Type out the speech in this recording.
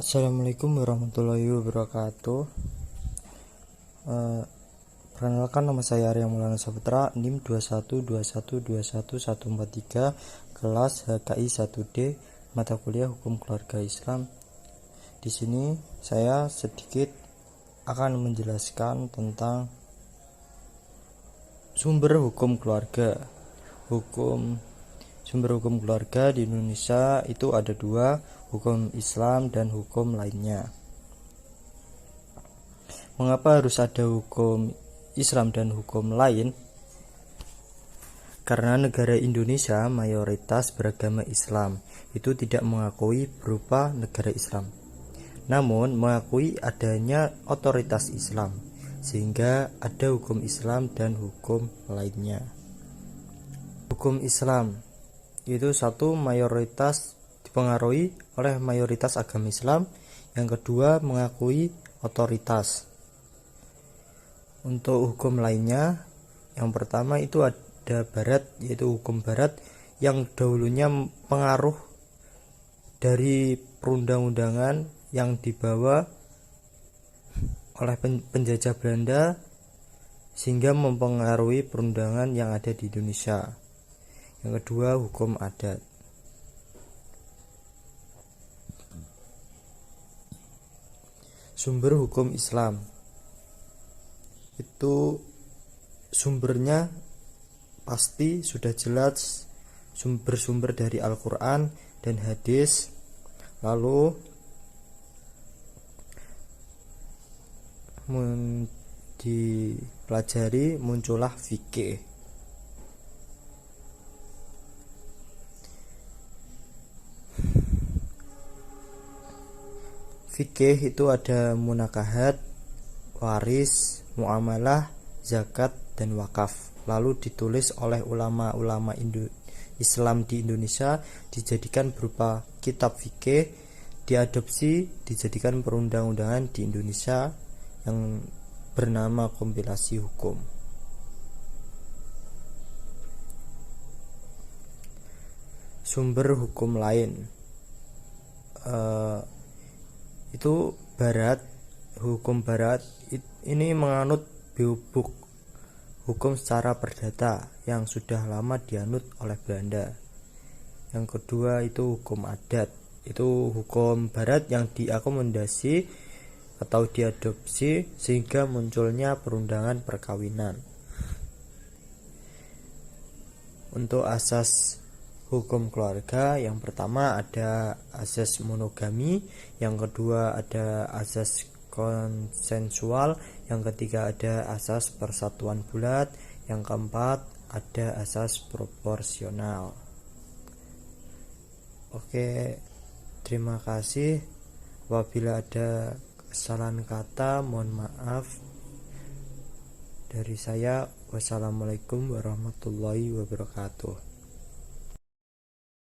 Assalamualaikum warahmatullahi wabarakatuh. Perkenalkan, nama saya Arya Maulana Saputra, NIM 2121211143, kelas HKI 1D, mata kuliah Hukum Keluarga Islam. Di sini saya sedikit akan menjelaskan tentang sumber hukum keluarga. Sumber hukum keluarga di Indonesia itu ada dua, hukum Islam dan hukum lainnya. Mengapa harus ada hukum Islam dan hukum lain? Karena negara Indonesia mayoritas beragama Islam, itu tidak mengakui berupa negara Islam, namun mengakui adanya otoritas Islam, sehingga ada hukum Islam dan hukum lainnya. Hukum Islam itu satu, mayoritas dipengaruhi oleh mayoritas agama Islam. Yang kedua, mengakui otoritas. Untuk hukum lainnya, yang pertama itu ada Barat, yaitu hukum Barat yang dahulunya pengaruh dari perundang-undangan yang dibawa oleh penjajah Belanda sehingga mempengaruhi perundangan yang ada di Indonesia. Yang kedua, hukum adat. Sumber hukum Islam itu sumbernya pasti sudah jelas, bersumber dari Al-Quran dan hadis. Lalu dipelajari, muncullah fikih. Fikih itu ada munakahat, waris, muamalah, zakat, dan wakaf. Lalu ditulis oleh ulama-ulama Islam di Indonesia, dijadikan berupa kitab fikih, diadopsi, dijadikan perundang-undangan di Indonesia yang bernama kompilasi hukum. Sumber hukum lain itu Barat. Hukum Barat ini menganut biobuk, hukum secara perdata yang sudah lama dianut oleh Belanda. Yang kedua itu hukum adat, itu hukum Barat yang diakomodasi atau diadopsi sehingga munculnya perundangan perkawinan. Untuk asas hukum keluarga, yang pertama ada asas monogami, yang kedua ada asas konsensual, yang ketiga ada asas persatuan bulat, yang keempat ada asas proporsional. Oke, terima kasih. Apabila ada kesalahan kata, mohon maaf dari saya. Wassalamualaikum warahmatullahi wabarakatuh.